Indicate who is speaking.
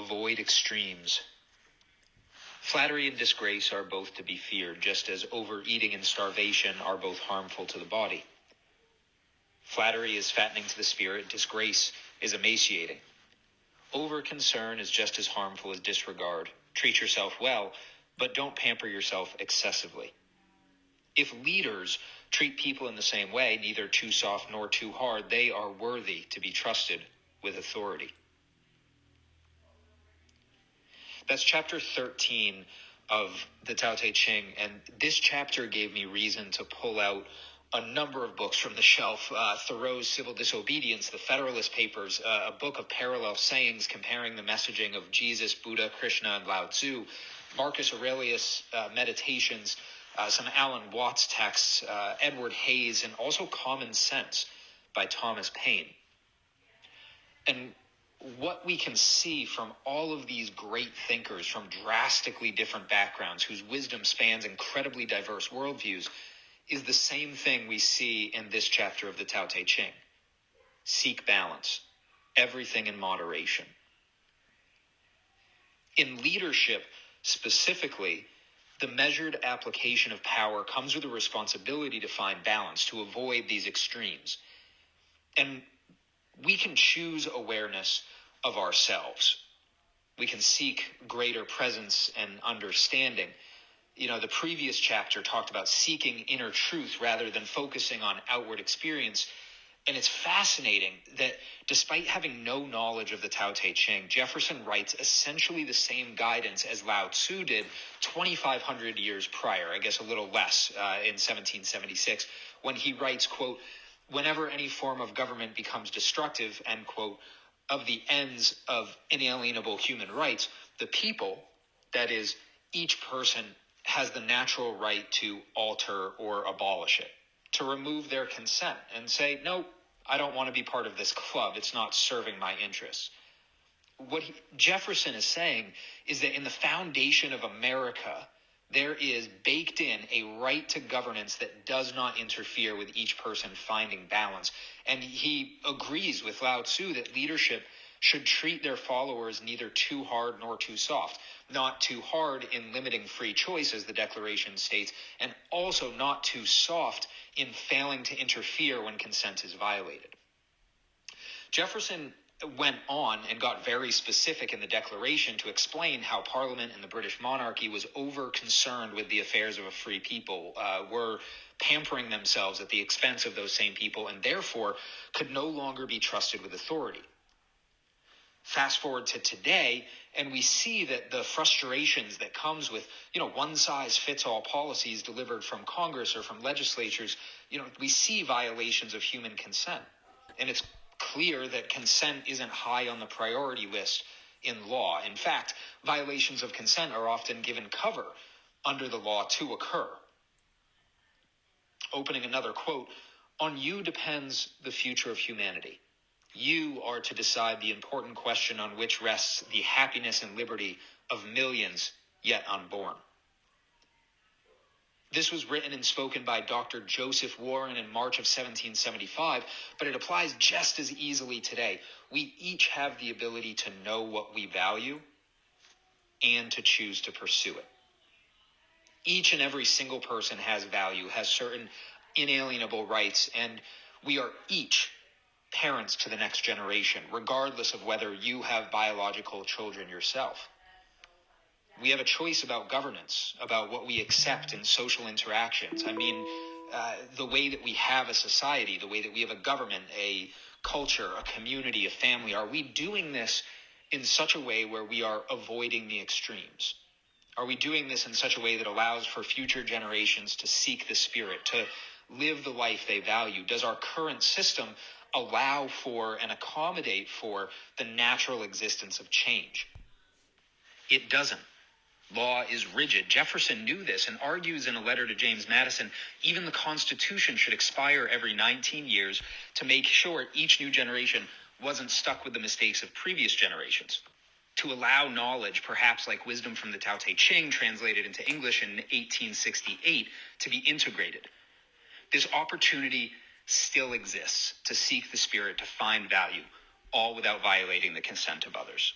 Speaker 1: avoid extremes. Flattery and disgrace are both to be feared, just as overeating and starvation are both harmful to the body. Flattery is fattening to the spirit, disgrace is emaciating. Over-concern is just as harmful as disregard. Treat yourself well, but don't pamper yourself excessively. If leaders treat people in the same way, neither too soft nor too hard, they are worthy to be trusted with authority. That's chapter 13 of the Tao Te Ching, and this chapter gave me reason to pull out a number of books from the shelf. Thoreau's Civil Disobedience, the Federalist Papers, a book of parallel sayings comparing the messaging of Jesus, Buddha, Krishna, and Lao Tzu, Marcus Aurelius' Meditations, some Alan Watts texts, Edward Hayes, and also Common Sense by Thomas Paine. And what we can see from all of these great thinkers from drastically different backgrounds whose wisdom spans incredibly diverse worldviews is the same thing we see in this chapter of the Tao Te Ching. Seek balance, everything in moderation. In leadership specifically, the measured application of power comes with a responsibility to find balance, to avoid these extremes. And we can choose awareness of ourselves. We can seek greater presence and understanding. The previous chapter talked about seeking inner truth rather than focusing on outward experience. And it's fascinating that despite having no knowledge of the Tao Te Ching, Jefferson writes essentially the same guidance as Lao Tzu did 2,500 years prior, I guess a little less, in 1776, when he writes, quote, "Whenever any form of government becomes destructive," end quote, "of the ends of inalienable human rights, the people, that is, each person, has the natural right to alter or abolish it, to remove their consent and say, no, I don't want to be part of this club. It's not serving my interests." What Jefferson is saying is that in the foundation of America, there is baked in a right to governance that does not interfere with each person finding balance. And he agrees with Lao Tzu that leadership should treat their followers neither too hard nor too soft. Not too hard in limiting free choice, as the Declaration states, and also not too soft in failing to interfere when consent is violated. Jefferson went on and got very specific in the Declaration to explain how Parliament and the British monarchy was over-concerned with the affairs of a free people, were pampering themselves at the expense of those same people, and therefore could no longer be trusted with authority. Fast forward to today, and we see that the frustrations that comes with, one-size-fits-all policies delivered from Congress or from legislatures, we see violations of human consent. And it's clear that consent isn't high on the priority list in law. In fact, violations of consent are often given cover under the law to occur. Opening another quote, "On you depends the future of humanity. You are to decide the important question on which rests the happiness and liberty of millions yet unborn." This was written and spoken by Dr. Joseph Warren in March of 1775, but it applies just as easily today. We each have the ability to know what we value and to choose to pursue it. Each and every single person has value, has certain inalienable rights, and we are each parents to the next generation, regardless of whether you have biological children yourself. We have a choice about governance, about what we accept in social interactions. The way that we have a society, the way that we have a government, a culture, a community, a family. Are we doing this in such a way where we are avoiding the extremes? Are we doing this in such a way that allows for future generations to seek the spirit, to live the life they value? Does our current system allow for and accommodate for the natural existence of change? It doesn't. Law is rigid. Jefferson knew this and argues in a letter to James Madison, even the Constitution should expire every 19 years to make sure each new generation wasn't stuck with the mistakes of previous generations. To allow knowledge, perhaps like wisdom from the Tao Te Ching translated into English in 1868, to be integrated. This opportunity still exists to seek the spirit, to find value, all without violating the consent of others.